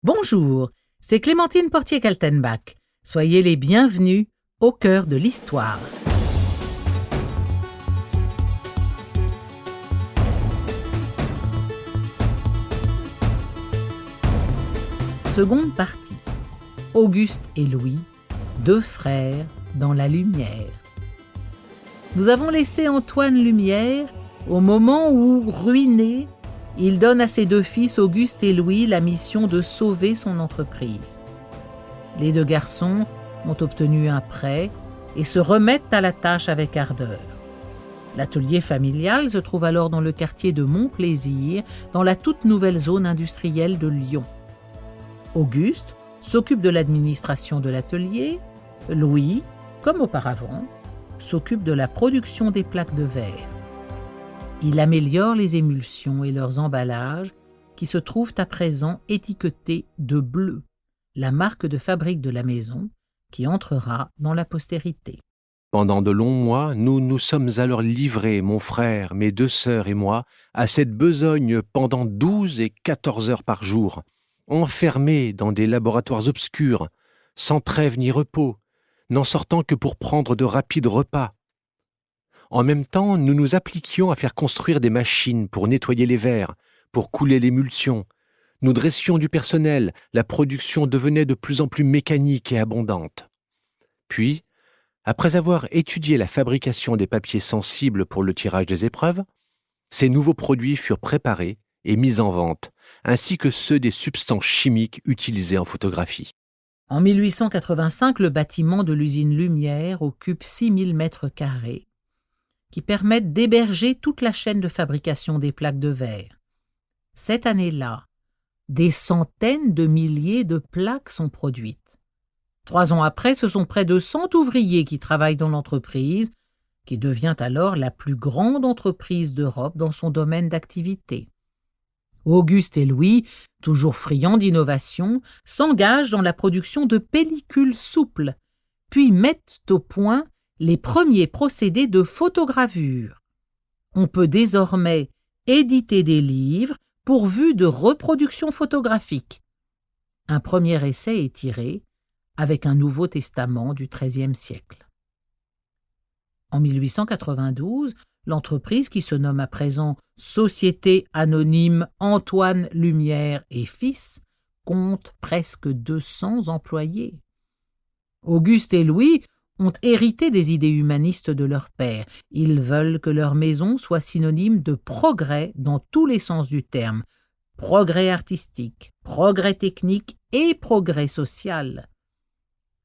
Bonjour, c'est Clémentine Portier-Kaltenbach. Soyez les bienvenus au cœur de l'histoire. Seconde partie. Auguste et Louis, deux frères dans la lumière. Nous avons laissé Antoine Lumière au moment où, ruiné, il donne à ses deux fils Auguste et Louis la mission de sauver son entreprise. Les deux garçons ont obtenu un prêt et se remettent à la tâche avec ardeur. L'atelier familial se trouve alors dans le quartier de Montplaisir, dans la toute nouvelle zone industrielle de Lyon. Auguste s'occupe de l'administration de l'atelier, Louis, comme auparavant, s'occupe de la production des plaques de verre. Il améliore les émulsions et leurs emballages qui se trouvent à présent étiquetés de bleu, la marque de fabrique de la maison qui entrera dans la postérité. Pendant de longs mois, nous nous sommes alors livrés, mon frère, mes deux sœurs et moi, à cette besogne pendant 12 et 14 heures par jour, enfermés dans des laboratoires obscurs, sans trêve ni repos, n'en sortant que pour prendre de rapides repas. En même temps, nous nous appliquions à faire construire des machines pour nettoyer les verres, pour couler l'émulsion. Nous dressions du personnel, la production devenait de plus en plus mécanique et abondante. Puis, après avoir étudié la fabrication des papiers sensibles pour le tirage des épreuves, ces nouveaux produits furent préparés et mis en vente, ainsi que ceux des substances chimiques utilisées en photographie. En 1885, le bâtiment de l'usine Lumière occupe 6000 mètres carrés, qui permettent d'héberger toute la chaîne de fabrication des plaques de verre. Cette année-là, des centaines de milliers de plaques sont produites. 3 ans après, ce sont près de 100 ouvriers qui travaillent dans l'entreprise, qui devient alors la plus grande entreprise d'Europe dans son domaine d'activité. Auguste et Louis, toujours friands d'innovation, s'engagent dans la production de pellicules souples, puis mettent au point les premiers procédés de photogravure. On peut désormais éditer des livres pourvus de reproductions photographiques. Un premier essai est tiré avec un Nouveau Testament du XIIIe siècle. En 1892, l'entreprise, qui se nomme à présent Société anonyme Antoine Lumière et Fils, compte presque 200 employés. Auguste et Louis ont hérité des idées humanistes de leur père. Ils veulent que leur maison soit synonyme de progrès dans tous les sens du terme. Progrès artistique, progrès technique et progrès social.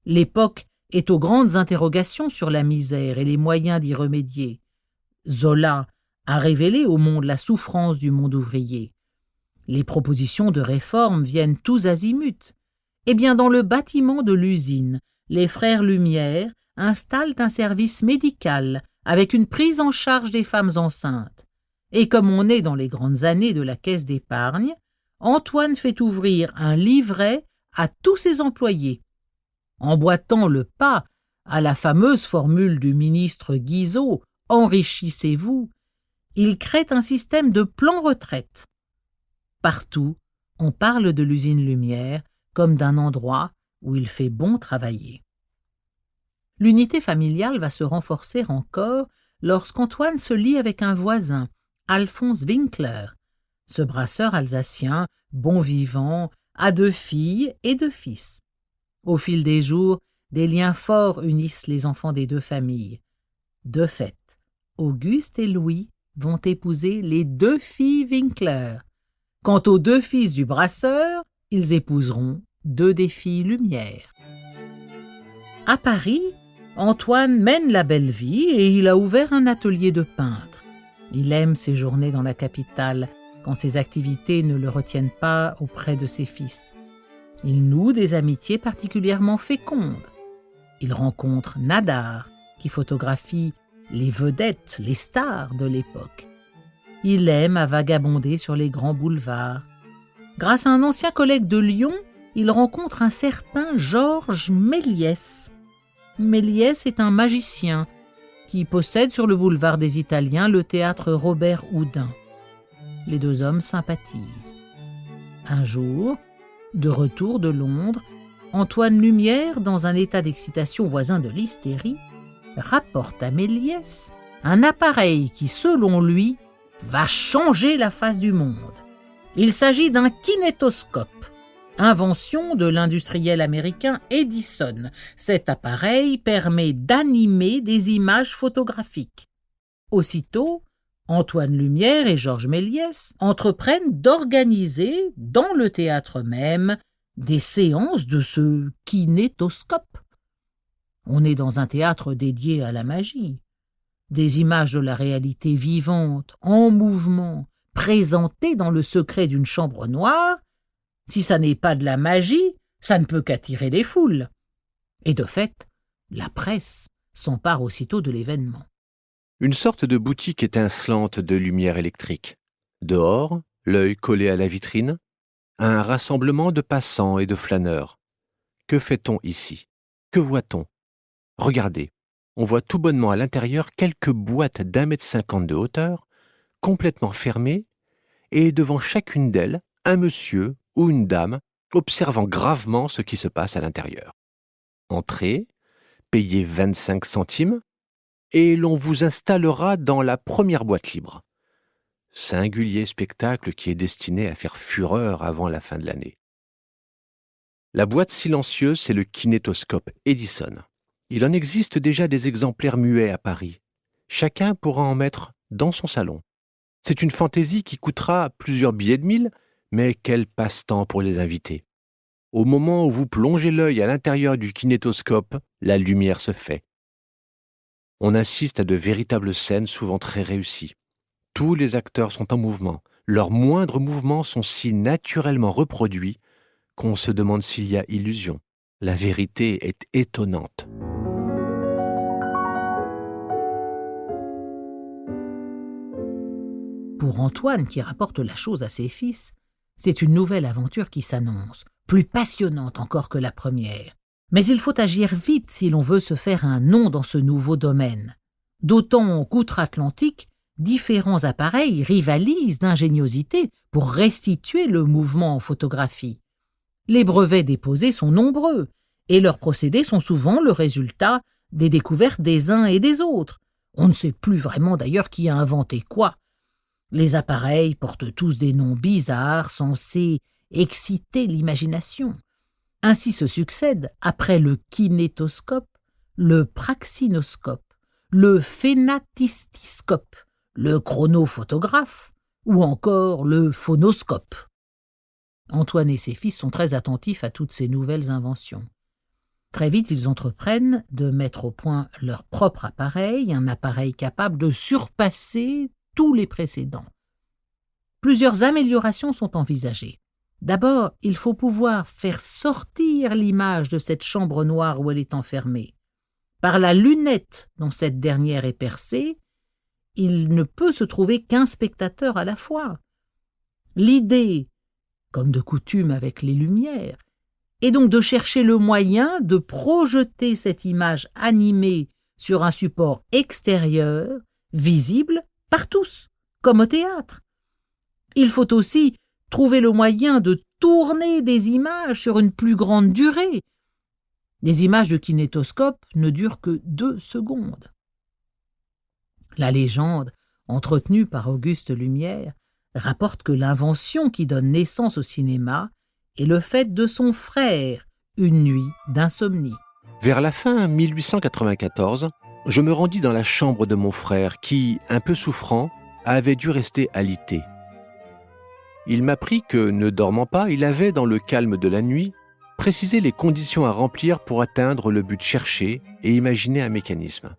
L'époque est aux grandes interrogations sur la misère et les moyens d'y remédier. Zola a révélé au monde la souffrance du monde ouvrier. Les propositions de réforme viennent tous azimuts. Eh bien, dans le bâtiment de l'usine, les frères Lumière installent un service médical avec une prise en charge des femmes enceintes. Et comme on est dans les grandes années de la caisse d'épargne, Antoine fait ouvrir un livret à tous ses employés. Emboîtant le pas à la fameuse formule du ministre Guizot « Enrichissez-vous », il crée un système de plan retraite. Partout, on parle de l'usine Lumière comme d'un endroit où il fait bon travailler. L'unité familiale va se renforcer encore lorsqu'Antoine se lie avec un voisin, Alphonse Winkler. Ce brasseur alsacien, bon vivant, a 2 filles et 2 fils. Au fil des jours, des liens forts unissent les enfants des 2 familles. De fait, Auguste et Louis vont épouser les 2 filles Winkler. Quant aux 2 fils du brasseur, ils épouseront 2 des filles Lumière. À Paris, Antoine mène la belle vie et il a ouvert un atelier de peintre. Il aime séjourner dans la capitale quand ses activités ne le retiennent pas auprès de ses fils. Il noue des amitiés particulièrement fécondes. Il rencontre Nadar, qui photographie les vedettes, les stars de l'époque. Il aime à vagabonder sur les grands boulevards. Grâce à un ancien collègue de Lyon, il rencontre un certain Georges Méliès. Méliès est un magicien qui possède sur le boulevard des Italiens le théâtre Robert Houdin. Les 2 hommes sympathisent. Un jour, De retour de Londres, Antoine Lumière, dans un état d'excitation voisin de l'hystérie, rapporte à Méliès un appareil qui, selon lui, va changer la face du monde. Il s'agit d'un kinétoscope, invention de l'industriel américain Edison. Cet appareil permet d'animer des images photographiques. Aussitôt, Antoine Lumière et Georges Méliès entreprennent d'organiser, dans le théâtre même, des séances de ce kinétoscope. On est dans un théâtre dédié à la magie. Des images de la réalité vivante, en mouvement, présentées dans le secret d'une chambre noire. Si ça n'est pas de la magie, ça ne peut qu'attirer des foules. Et de fait, la presse s'empare aussitôt de l'événement. Une sorte de boutique étincelante de lumière électrique. Dehors, l'œil collé à la vitrine, un rassemblement de passants et de flâneurs. Que fait-on ici? Que voit-on? Regardez, on voit tout bonnement à l'intérieur quelques boîtes d'1,50 m de hauteur, complètement fermées, et devant chacune d'elles, un monsieur ou une dame observant gravement ce qui se passe à l'intérieur. Entrez, payez 25 centimes, et l'on vous installera dans la première boîte libre. Singulier spectacle qui est destiné à faire fureur avant la fin de l'année. La boîte silencieuse, c'est le kinétoscope Edison. Il en existe déjà des exemplaires muets à Paris. Chacun pourra en mettre dans son salon. C'est une fantaisie qui coûtera plusieurs billets de 1000, mais quel passe-temps pour les invités. Au moment où vous plongez l'œil à l'intérieur du kinétoscope, la lumière se fait. On assiste à de véritables scènes souvent très réussies. Tous les acteurs sont en mouvement. Leurs moindres mouvements sont si naturellement reproduits qu'on se demande s'il y a illusion. La vérité est étonnante. Pour Antoine, qui rapporte la chose à ses fils, c'est une nouvelle aventure qui s'annonce, plus passionnante encore que la première. Mais il faut agir vite si l'on veut se faire un nom dans ce nouveau domaine. D'autant qu'outre-Atlantique, différents appareils rivalisent d'ingéniosité pour restituer le mouvement en photographie. Les brevets déposés sont nombreux, et leurs procédés sont souvent le résultat des découvertes des uns et des autres. On ne sait plus vraiment d'ailleurs qui a inventé quoi. Les appareils portent tous des noms bizarres censés exciter l'imagination. Ainsi se succèdent, après le kinétoscope, le praxinoscope, le phénatistiscope, le chronophotographe ou encore le phonoscope. Antoine et ses fils sont très attentifs à toutes ces nouvelles inventions. Très vite, ils entreprennent de mettre au point leur propre appareil, un appareil capable de surpasser tous les précédents. Plusieurs améliorations sont envisagées. D'abord, il faut pouvoir faire sortir l'image de cette chambre noire où elle est enfermée. Par la lunette dont cette dernière est percée, il ne peut se trouver qu'un spectateur à la fois. L'idée, comme de coutume avec les lumières, est donc de chercher le moyen de projeter cette image animée sur un support extérieur, visible par tous, comme au théâtre. Il faut aussi trouver le moyen de tourner des images sur une plus grande durée. Les images de kinétoscope ne durent que 2 secondes. La légende, entretenue par Auguste Lumière, rapporte que l'invention qui donne naissance au cinéma est le fait de son frère, une nuit d'insomnie. Vers la fin 1894, je me rendis dans la chambre de mon frère qui, un peu souffrant, avait dû rester alité. Il m'apprit que, ne dormant pas, il avait, dans le calme de la nuit, précisé les conditions à remplir pour atteindre le but cherché et imaginer un mécanisme.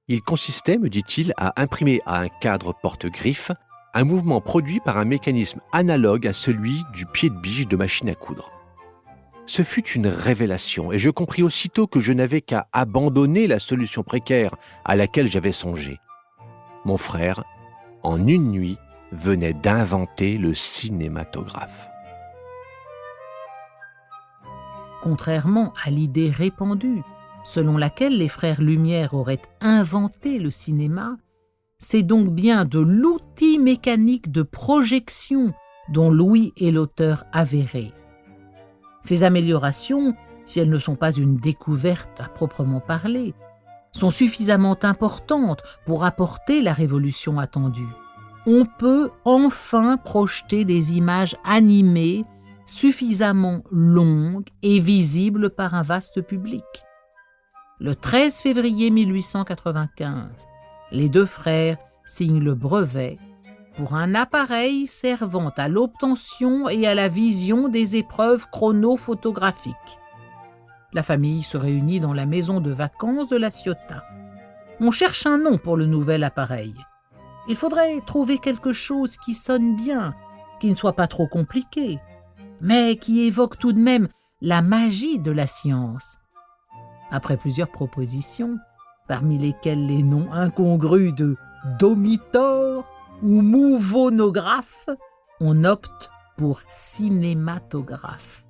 Il consistait, me dit-il, à imprimer à un cadre porte-griffe un mouvement produit par un mécanisme analogue à celui du pied de biche de machine à coudre. Ce fut une révélation et je compris aussitôt que je n'avais qu'à abandonner la solution précaire à laquelle j'avais songé. Mon frère, en une nuit, venait d'inventer le cinématographe. Contrairement à l'idée répandue, selon laquelle les frères Lumière auraient inventé le cinéma, c'est donc bien de l'outil mécanique de projection dont Louis est l'auteur avéré. Ces améliorations, si elles ne sont pas une découverte à proprement parler, sont suffisamment importantes pour apporter la révolution attendue. On peut enfin projeter des images animées suffisamment longues et visibles par un vaste public. Le 13 février 1895, les deux frères signent le brevet pour un appareil servant à l'obtention et à la vision des épreuves chronophotographiques. La famille se réunit dans la maison de vacances de la Ciotat. On cherche un nom pour le nouvel appareil. Il faudrait trouver quelque chose qui sonne bien, qui ne soit pas trop compliqué, mais qui évoque tout de même la magie de la science. Après plusieurs propositions, parmi lesquelles les noms incongrus de Domitor ou Mouvonographe, on opte pour cinématographe.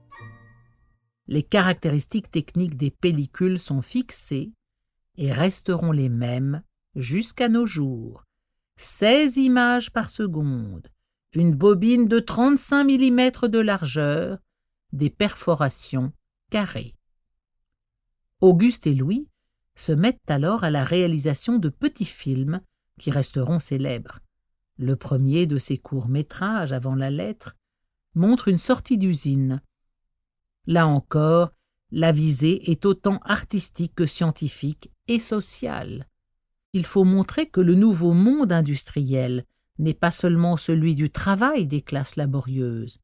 Les caractéristiques techniques des pellicules sont fixées et resteront les mêmes jusqu'à nos jours. 16 images par seconde, une bobine de 35 mm de largeur, des perforations carrées. Auguste et Louis se mettent alors à la réalisation de petits films qui resteront célèbres. Le premier de ces courts-métrages avant la lettre montre une sortie d'usine. Là encore, la visée est autant artistique que scientifique et sociale. Il faut montrer que le nouveau monde industriel n'est pas seulement celui du travail des classes laborieuses.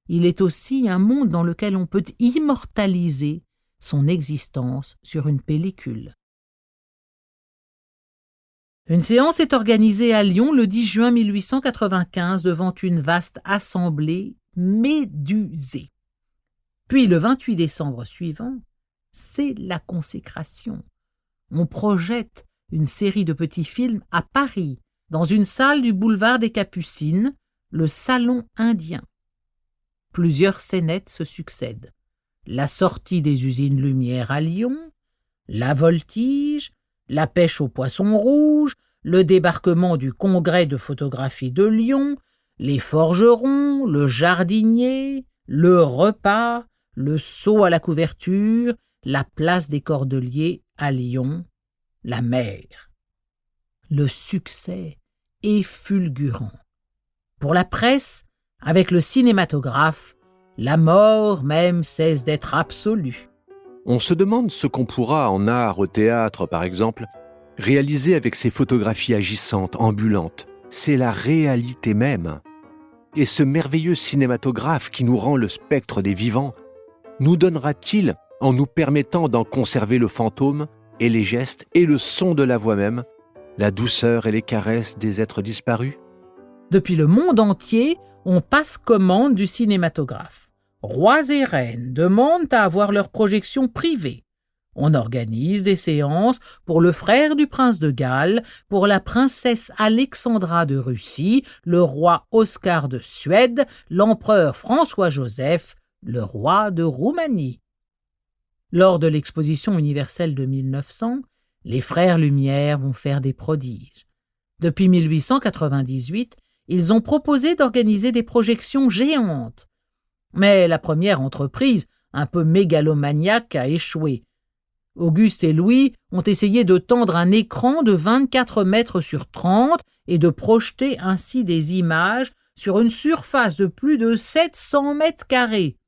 Il est aussi un monde dans lequel on peut immortaliser son existence sur une pellicule. Une séance est organisée à Lyon le 10 juin 1895 devant une vaste assemblée médusée. Puis le 28 décembre suivant, c'est la consécration. On projette une série de petits films à Paris, dans une salle du boulevard des Capucines, le Salon indien. Plusieurs scénettes se succèdent. La sortie des usines Lumière à Lyon, la voltige, la pêche au poisson rouge, le débarquement du congrès de photographie de Lyon, les forgerons, le jardinier, le repas, le saut à la couverture, la place des Cordeliers à Lyon, la mer. Le succès est fulgurant. Pour la presse, avec le cinématographe, la mort même cesse d'être absolue. On se demande ce qu'on pourra, en art, au théâtre par exemple, réaliser avec ces photographies agissantes, ambulantes. C'est la réalité même. Et ce merveilleux cinématographe qui nous rend le spectre des vivants, nous donnera-t-il, en nous permettant d'en conserver le fantôme et les gestes et le son de la voix même, la douceur et les caresses des êtres disparus? Depuis le monde entier, on passe commande du cinématographe. Rois et reines demandent à avoir leur projection privée. On organise des séances pour le frère du prince de Galles, pour la princesse Alexandra de Russie, le roi Oscar de Suède, l'empereur François-Joseph, le roi de Roumanie. Lors de l'exposition universelle de 1900, les frères Lumière vont faire des prodiges. Depuis 1898, ils ont proposé d'organiser des projections géantes. Mais la première entreprise, un peu mégalomaniaque, a échoué. Auguste et Louis ont essayé de tendre un écran de 24 mètres sur 30 et de projeter ainsi des images sur une surface de plus de 700 mètres carrés.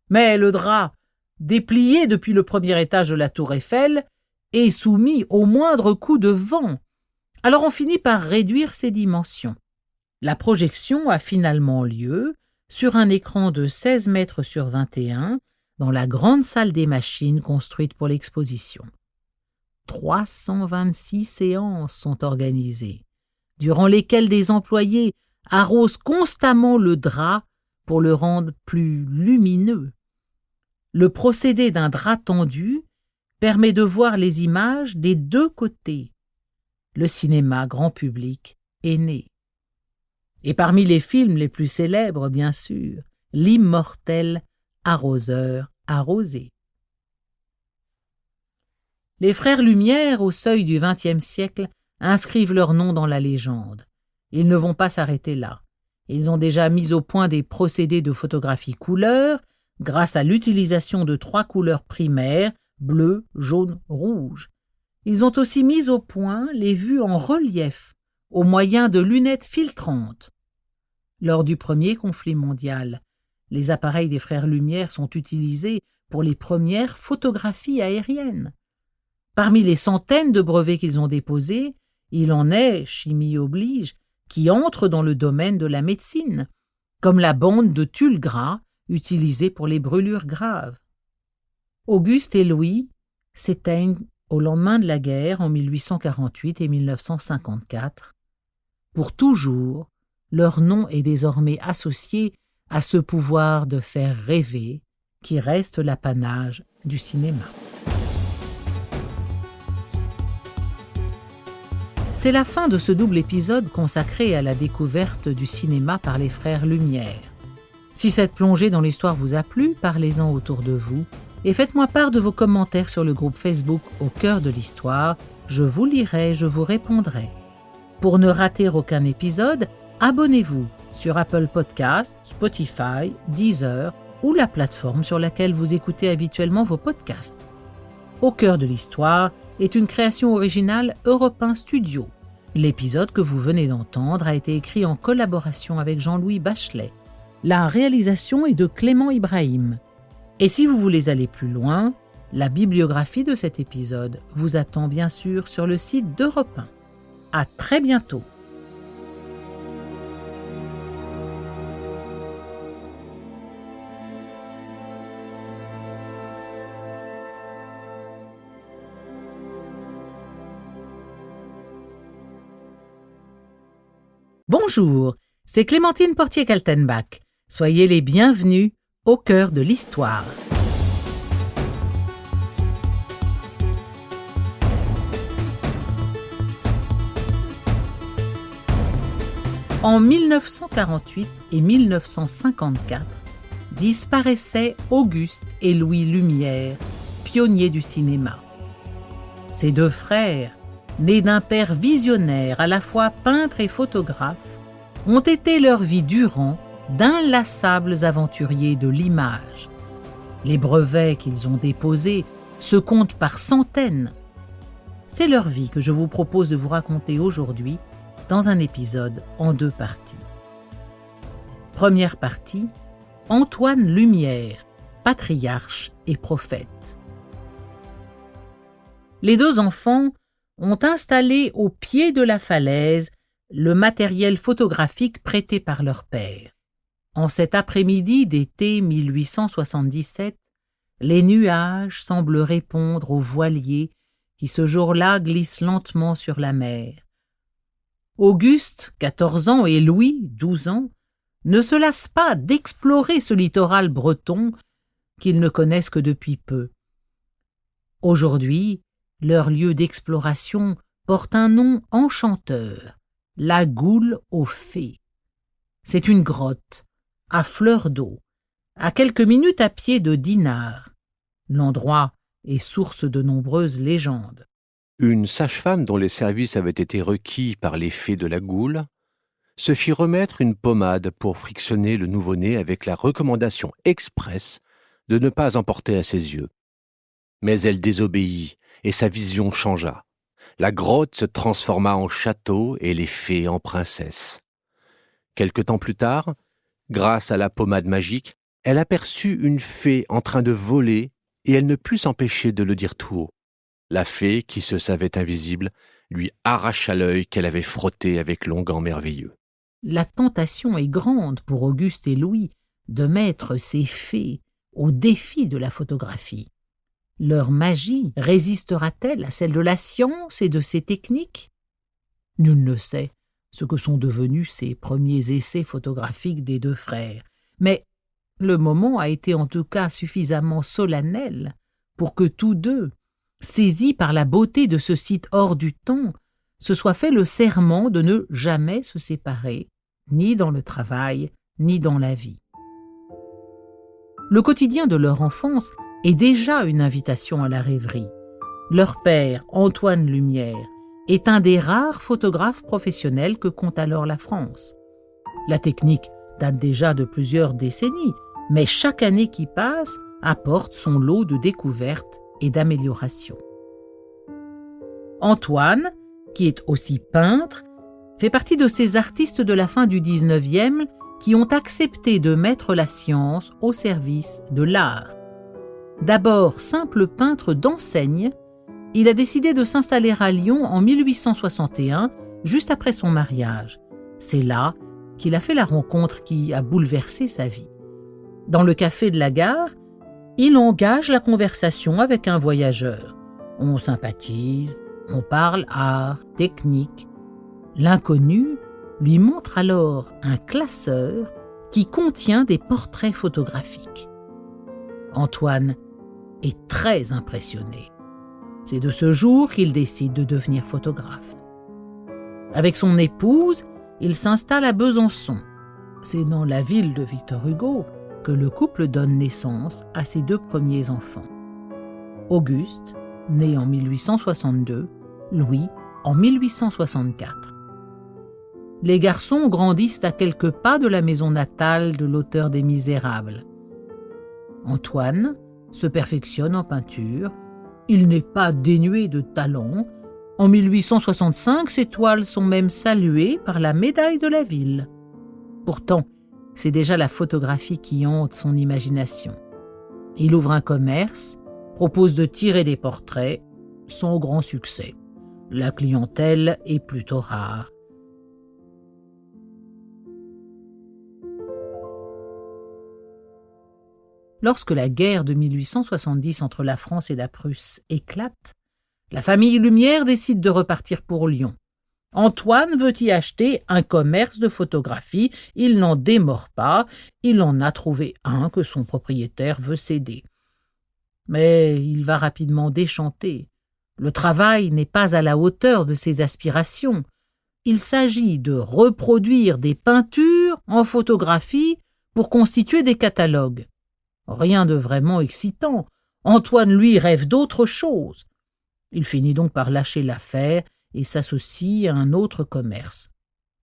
Mais le drap, déplié depuis le premier étage de la tour Eiffel, est soumis au moindre coup de vent. Alors on finit par réduire ses dimensions. La projection a finalement lieu sur un écran de 16 mètres sur 21 dans la grande salle des machines construite pour l'exposition. 326 séances sont organisées, durant lesquelles des employés arrosent constamment le drap pour le rendre plus lumineux. Le procédé d'un drap tendu permet de voir les images des deux côtés. Le cinéma grand public est né. Et parmi les films les plus célèbres, bien sûr, l'immortel Arroseur arrosé. Les frères Lumière, au seuil du XXe siècle, inscrivent leur nom dans la légende. Ils ne vont pas s'arrêter là. Ils ont déjà mis au point des procédés de photographie couleur, grâce à l'utilisation de 3 couleurs primaires, bleu, jaune, rouge. Ils ont aussi mis au point les vues en relief, au moyen de lunettes filtrantes. Lors du premier conflit mondial, les appareils des frères Lumière sont utilisés pour les premières photographies aériennes. Parmi les centaines de brevets qu'ils ont déposés, il en est, chimie oblige, qui entrent dans le domaine de la médecine, comme la bande de tulle gras utilisée pour les brûlures graves. Auguste et Louis s'éteignent au lendemain de la guerre en 1848 et 1954. Pour toujours, leur nom est désormais associé à ce pouvoir de faire rêver qui reste l'apanage du cinéma. C'est la fin de ce double épisode consacré à la découverte du cinéma par les frères Lumière. Si cette plongée dans l'histoire vous a plu, parlez-en autour de vous et faites-moi part de vos commentaires sur le groupe Facebook Au cœur de l'histoire. Je vous lirai, je vous répondrai. Pour ne rater aucun épisode, abonnez-vous sur Apple Podcasts, Spotify, Deezer ou la plateforme sur laquelle vous écoutez habituellement vos podcasts. Au cœur de l'histoire est une création originale Europe 1 Studio. L'épisode que vous venez d'entendre a été écrit en collaboration avec Jean-Louis Bachelet. La réalisation est de Clément Ibrahim. Et si vous voulez aller plus loin, la bibliographie de cet épisode vous attend bien sûr sur le site d'Europe 1. À très bientôt. Bonjour, c'est Clémentine Portier-Kaltenbach. Soyez les bienvenus au cœur de l'histoire. En 1948 et 1954, disparaissaient Auguste et Louis Lumière, pionniers du cinéma. Ces deux frères, nés d'un père visionnaire à la fois peintre et photographe, ont été leur vie durant d'inlassables aventuriers de l'image. Les brevets qu'ils ont déposés se comptent par centaines. C'est leur vie que je vous propose de vous raconter aujourd'hui dans un épisode en 2 parties. Première partie, Antoine Lumière, patriarche et prophète. Les 2 enfants ont installé au pied de la falaise le matériel photographique prêté par leur père. En cet après-midi d'été 1877, les nuages semblent répondre aux voiliers qui ce jour-là glissent lentement sur la mer. Auguste, 14 ans, et Louis, 12 ans, ne se lassent pas d'explorer ce littoral breton qu'ils ne connaissent que depuis peu. Aujourd'hui, leur lieu d'exploration porte un nom enchanteur, la Goule aux Fées. C'est une grotte, à fleur d'eau, à quelques minutes à pied de Dinard. L'endroit est source de nombreuses légendes. Une sage-femme dont les services avaient été requis par les fées de la Goule se fit remettre une pommade pour frictionner le nouveau-né avec la recommandation expresse de ne pas emporter à ses yeux. Mais elle désobéit et sa vision changea. La grotte se transforma en château et les fées en princesses. Quelque temps plus tard, grâce à la pommade magique, elle aperçut une fée en train de voler et elle ne put s'empêcher de le dire tout haut. La fée, qui se savait invisible, lui arracha l'œil qu'elle avait frotté avec l'onguent merveilleux. La tentation est grande pour Auguste et Louis de mettre ces fées au défi de la photographie. Leur magie résistera-t-elle à celle de la science et de ses techniques? Nul ne sait ce que sont devenus ces premiers essais photographiques des 2 frères, mais le moment a été en tout cas suffisamment solennel pour que tous 2, saisis par la beauté de ce site hors du temps, se soient fait le serment de ne jamais se séparer, ni dans le travail, ni dans la vie. Le quotidien de leur enfance est déjà une invitation à la rêverie. Leur père, Antoine Lumière, est un des rares photographes professionnels que compte alors la France. La technique date déjà de plusieurs décennies, mais chaque année qui passe apporte son lot de découvertes et d'améliorations. Antoine, qui est aussi peintre, fait partie de ces artistes de la fin du XIXe qui ont accepté de mettre la science au service de l'art. D'abord simple peintre d'enseigne, il a décidé de s'installer à Lyon en 1861, juste après son mariage. C'est là qu'il a fait la rencontre qui a bouleversé sa vie. Dans le café de la gare, il engage la conversation avec un voyageur. On sympathise, on parle art, technique. L'inconnu lui montre alors un classeur qui contient des portraits photographiques. Antoine est très impressionné. C'est de ce jour qu'il décide de devenir photographe. Avec son épouse, il s'installe à Besançon. C'est dans la ville de Victor Hugo que le couple donne naissance à ses 2 premiers enfants. Auguste, né en 1862, Louis en 1864. Les garçons grandissent à quelques pas de la maison natale de l'auteur des Misérables. Antoine se perfectionne en peinture. Il n'est pas dénué de talent. En 1865, ses toiles sont même saluées par la médaille de la ville. Pourtant, c'est déjà la photographie qui hante son imagination. Il ouvre un commerce, propose de tirer des portraits, sans grand succès. La clientèle est plutôt rare. Lorsque la guerre de 1870 entre la France et la Prusse éclate, la famille Lumière décide de repartir pour Lyon. Antoine veut y acheter un commerce de photographie, il n'en démord pas, il en a trouvé un que son propriétaire veut céder. Mais il va rapidement déchanter. Le travail n'est pas à la hauteur de ses aspirations. Il s'agit de reproduire des peintures en photographie pour constituer des catalogues. Rien de vraiment excitant. Antoine, lui, rêve d'autre chose. Il finit donc par lâcher l'affaire et s'associe à un autre commerce.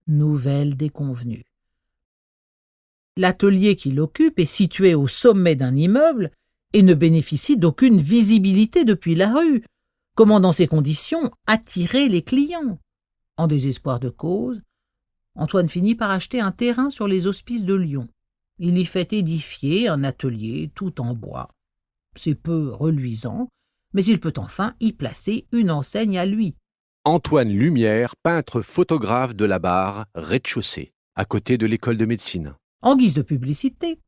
Nouvelle déconvenue. L'atelier qu'il occupe est situé au sommet d'un immeuble et ne bénéficie d'aucune visibilité depuis la rue. Comment, dans ces conditions, attirer les clients? En désespoir de cause, Antoine finit par acheter un terrain sur les Hospices de Lyon. Il y fait édifier un atelier tout en bois. C'est peu reluisant, mais il peut enfin y placer une enseigne à lui. Antoine Lumière, peintre photographe de la Barre, rez-de-chaussée, à côté de l'école de médecine. En guise de publicité,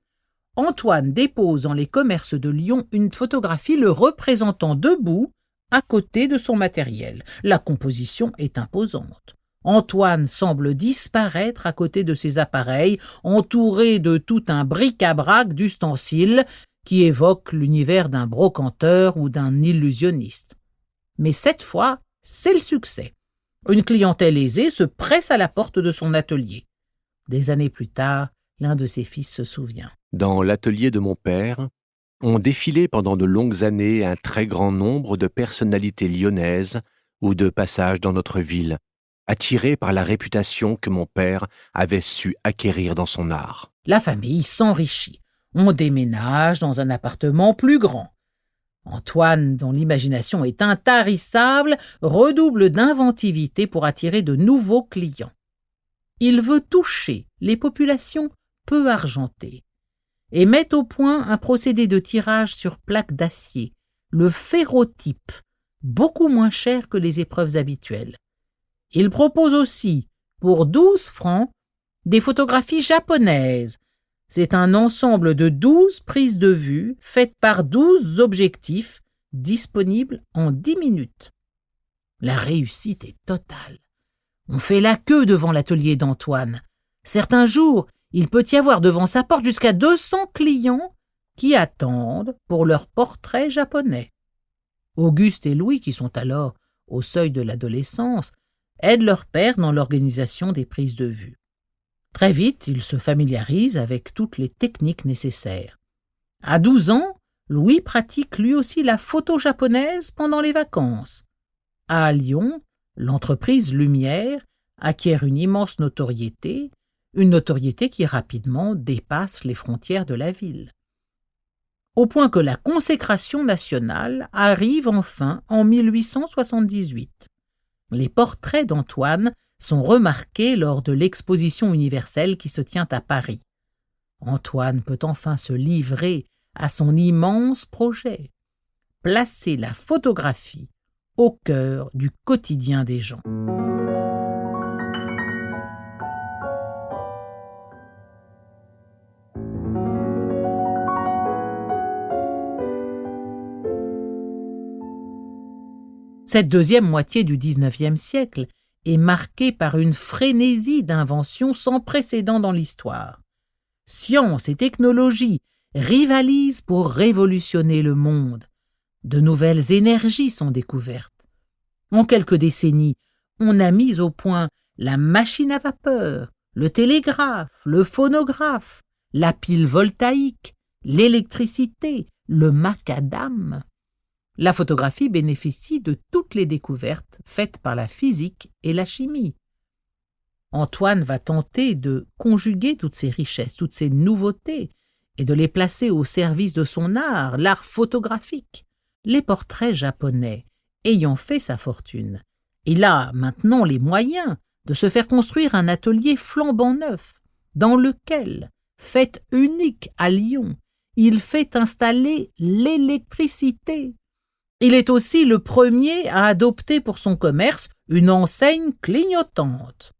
Antoine dépose dans les commerces de Lyon une photographie le représentant debout à côté de son matériel. La composition est imposante. Antoine semble disparaître à côté de ses appareils, entouré de tout un bric-à-brac d'ustensiles qui évoque l'univers d'un brocanteur ou d'un illusionniste. Mais cette fois, c'est le succès. Une clientèle aisée se presse à la porte de son atelier. Des années plus tard, l'un de ses fils se souvient. Dans l'atelier de mon père, ont défilé pendant de longues années un très grand nombre de personnalités lyonnaises ou de passage dans notre ville, attirés par la réputation que mon père avait su acquérir dans son art. La famille s'enrichit. On déménage dans un appartement plus grand. Antoine, dont l'imagination est intarissable, redouble d'inventivité pour attirer de nouveaux clients. Il veut toucher les populations peu argentées et met au point un procédé de tirage sur plaque d'acier, le ferrotype, beaucoup moins cher que les épreuves habituelles. Il propose aussi, pour 12 francs, des photographies japonaises. C'est un ensemble de 12 prises de vue faites par 12 objectifs disponibles en 10 minutes. La réussite est totale. On fait la queue devant l'atelier d'Antoine. Certains jours, il peut y avoir devant sa porte jusqu'à 200 clients qui attendent pour leur portrait japonais. Auguste et Louis, qui sont alors au seuil de l'adolescence, aident leur père dans l'organisation des prises de vue. Très vite, ils se familiarisent avec toutes les techniques nécessaires. À 12 ans, Louis pratique lui aussi la photo japonaise pendant les vacances. À Lyon, l'entreprise Lumière acquiert une immense notoriété une notoriété qui rapidement dépasse les frontières de la ville. Au point que la consécration nationale arrive enfin en 1878. Les portraits d'Antoine sont remarqués lors de l'exposition universelle qui se tient à Paris. Antoine peut enfin se livrer à son immense projet, placer la photographie au cœur du quotidien des gens. Cette deuxième moitié du XIXe siècle est marquée par une frénésie d'inventions sans précédent dans l'histoire. Science et technologie rivalisent pour révolutionner le monde. De nouvelles énergies sont découvertes. En quelques décennies, on a mis au point la machine à vapeur, le télégraphe, le phonographe, la pile voltaïque, l'électricité, le macadam. La photographie bénéficie de toutes les découvertes faites par la physique et la chimie. Antoine va tenter de conjuguer toutes ces richesses, toutes ces nouveautés, et de les placer au service de son art, l'art photographique. Les portraits japonais ayant fait sa fortune, il a maintenant les moyens de se faire construire un atelier flambant neuf, dans lequel, fait unique à Lyon, il fait installer l'électricité. Il est aussi le premier à adopter pour son commerce une enseigne clignotante.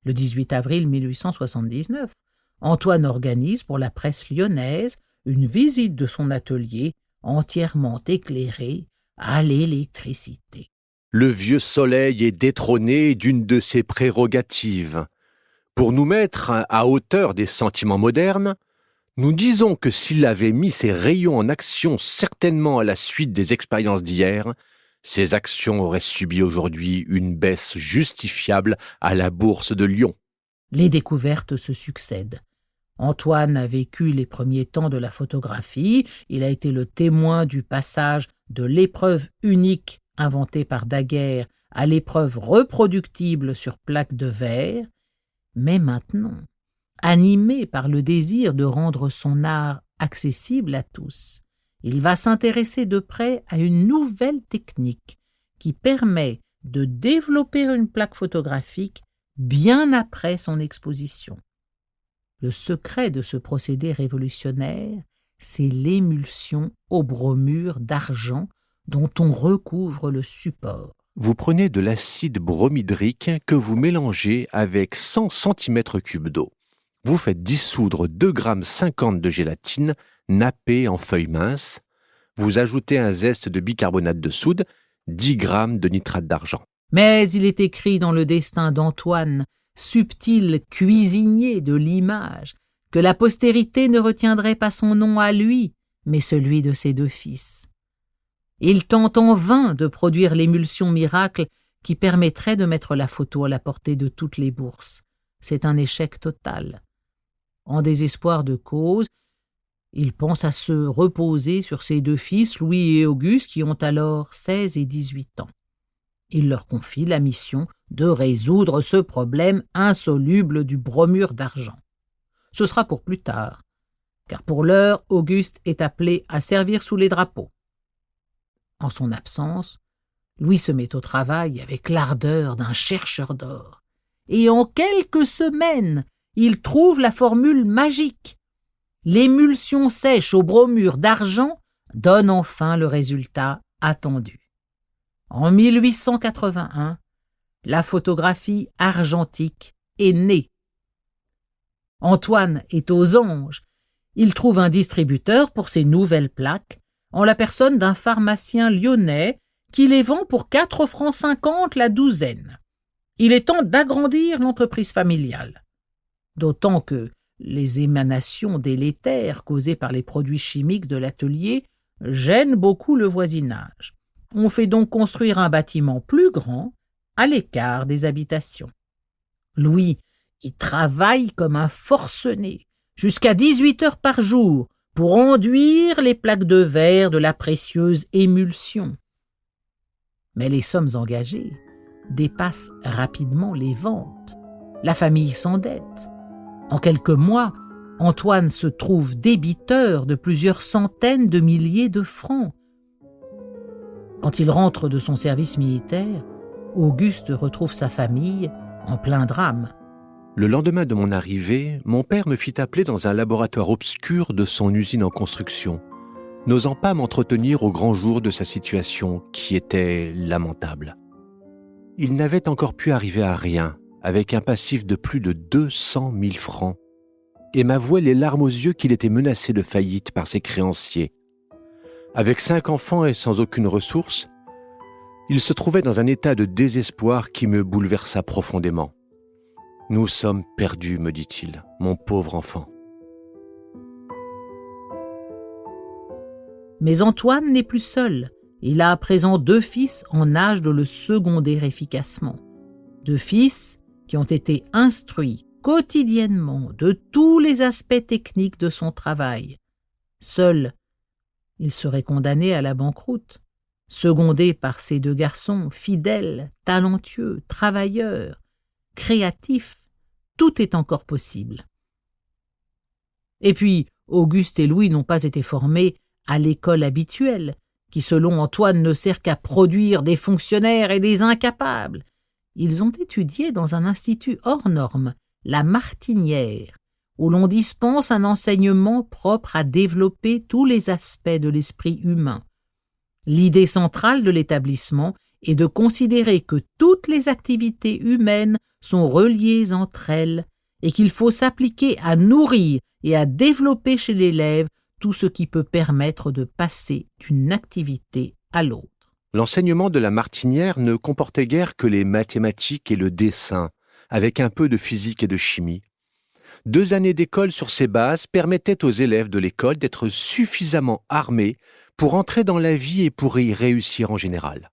Le 18 avril 1879, Antoine organise pour la presse lyonnaise une visite de son atelier entièrement éclairé à l'électricité. Le vieux soleil est détrôné d'une de ses prérogatives. Pour nous mettre à hauteur des sentiments modernes, nous disons que s'il avait mis ses rayons en action certainement à la suite des expériences d'hier, ces actions auraient subi aujourd'hui une baisse justifiable à la bourse de Lyon. Les découvertes se succèdent. Antoine a vécu les premiers temps de la photographie, il a été le témoin du passage de l'épreuve unique inventée par Daguerre à l'épreuve reproductible sur plaque de verre, mais maintenant, animé par le désir de rendre son art accessible à tous, il va s'intéresser de près à une nouvelle technique qui permet de développer une plaque photographique bien après son exposition. Le secret de ce procédé révolutionnaire, c'est l'émulsion au bromure d'argent dont on recouvre le support. Vous prenez de l'acide bromhydrique que vous mélangez avec 100 cm3 d'eau. Vous faites dissoudre 2,50 g de gélatine nappée en feuilles minces. Vous ajoutez un zeste de bicarbonate de soude, 10 g de nitrate d'argent. Mais il est écrit dans le destin d'Antoine, subtil cuisinier de l'image, que la postérité ne retiendrait pas son nom à lui, mais celui de ses deux fils. Il tente en vain de produire l'émulsion miracle qui permettrait de mettre la photo à la portée de toutes les bourses. C'est un échec total. En désespoir de cause, il pense à se reposer sur ses deux fils, Louis et Auguste, qui ont alors 16 et 18 ans. Il leur confie la mission de résoudre ce problème insoluble du bromure d'argent. Ce sera pour plus tard, car pour l'heure, Auguste est appelé à servir sous les drapeaux. En son absence, Louis se met au travail avec l'ardeur d'un chercheur d'or, et en quelques semaines, il trouve la formule magique. L'émulsion sèche au bromure d'argent donne enfin le résultat attendu. En 1881, la photographie argentique est née. Antoine est aux anges. Il trouve un distributeur pour ses nouvelles plaques en la personne d'un pharmacien lyonnais qui les vend pour 4,50 francs la douzaine. Il est temps d'agrandir l'entreprise familiale. D'autant que les émanations délétères causées par les produits chimiques de l'atelier gênent beaucoup le voisinage. On fait donc construire un bâtiment plus grand, à l'écart des habitations. Louis y travaille comme un forcené, jusqu'à 18 heures par jour, pour enduire les plaques de verre de la précieuse émulsion. Mais les sommes engagées dépassent rapidement les ventes. La famille s'endette. En quelques mois, Antoine se trouve débiteur de plusieurs centaines de milliers de francs. Quand il rentre de son service militaire, Auguste retrouve sa famille en plein drame. Le lendemain de mon arrivée, mon père me fit appeler dans un laboratoire obscur de son usine en construction, n'osant pas m'entretenir au grand jour de sa situation qui était lamentable. Il n'avait encore pu arriver à rien, avec un passif de plus de 200 000 francs, et m'avouait les larmes aux yeux qu'il était menacé de faillite par ses créanciers. Avec 5 enfants et sans aucune ressource, il se trouvait dans un état de désespoir qui me bouleversa profondément. « Nous sommes perdus, me dit-il, mon pauvre enfant. » Mais Antoine n'est plus seul. Il a à présent 2 fils en âge de le seconder efficacement. 2 fils qui ont été instruits quotidiennement de tous les aspects techniques de son travail. Seul, il serait condamné à la banqueroute, secondé par ces 2 garçons fidèles, talentueux, travailleurs, créatifs. Tout est encore possible. Et puis, Auguste et Louis n'ont pas été formés à l'école habituelle, qui selon Antoine ne sert qu'à produire des fonctionnaires et des incapables. Ils ont étudié dans un institut hors norme, la Martinière, où l'on dispense un enseignement propre à développer tous les aspects de l'esprit humain. L'idée centrale de l'établissement est de considérer que toutes les activités humaines sont reliées entre elles et qu'il faut s'appliquer à nourrir et à développer chez l'élève tout ce qui peut permettre de passer d'une activité à l'autre. L'enseignement de la Martinière ne comportait guère que les mathématiques et le dessin, avec un peu de physique et de chimie. 2 années d'école sur ces bases permettaient aux élèves de l'école d'être suffisamment armés pour entrer dans la vie et pour y réussir en général.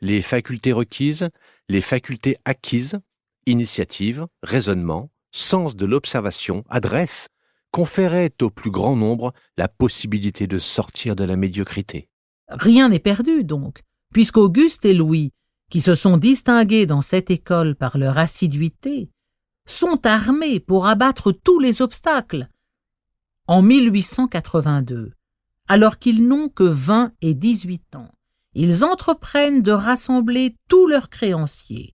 Les facultés requises, les facultés acquises, initiative, raisonnement, sens de l'observation, adresse, conféraient au plus grand nombre la possibilité de sortir de la médiocrité. Rien n'est perdu donc, puisqu'Auguste et Louis, qui se sont distingués dans cette école par leur assiduité, sont armés pour abattre tous les obstacles. En 1882, alors qu'ils n'ont que 20 et 18 ans, ils entreprennent de rassembler tous leurs créanciers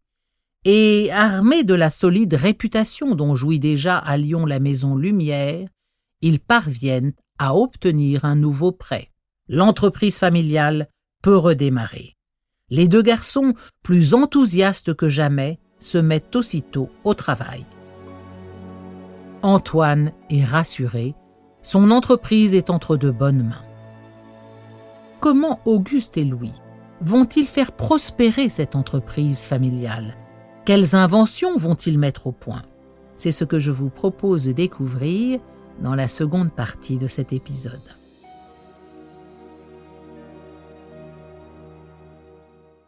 et, armés de la solide réputation dont jouit déjà à Lyon la Maison Lumière, ils parviennent à obtenir un nouveau prêt. L'entreprise familiale peut redémarrer. Les 2 garçons, plus enthousiastes que jamais, se mettent aussitôt au travail. Antoine est rassuré, son entreprise est entre de bonnes mains. Comment Auguste et Louis vont-ils faire prospérer cette entreprise familiale? Quelles inventions vont-ils mettre au point? C'est ce que je vous propose de découvrir dans la seconde partie de cet épisode.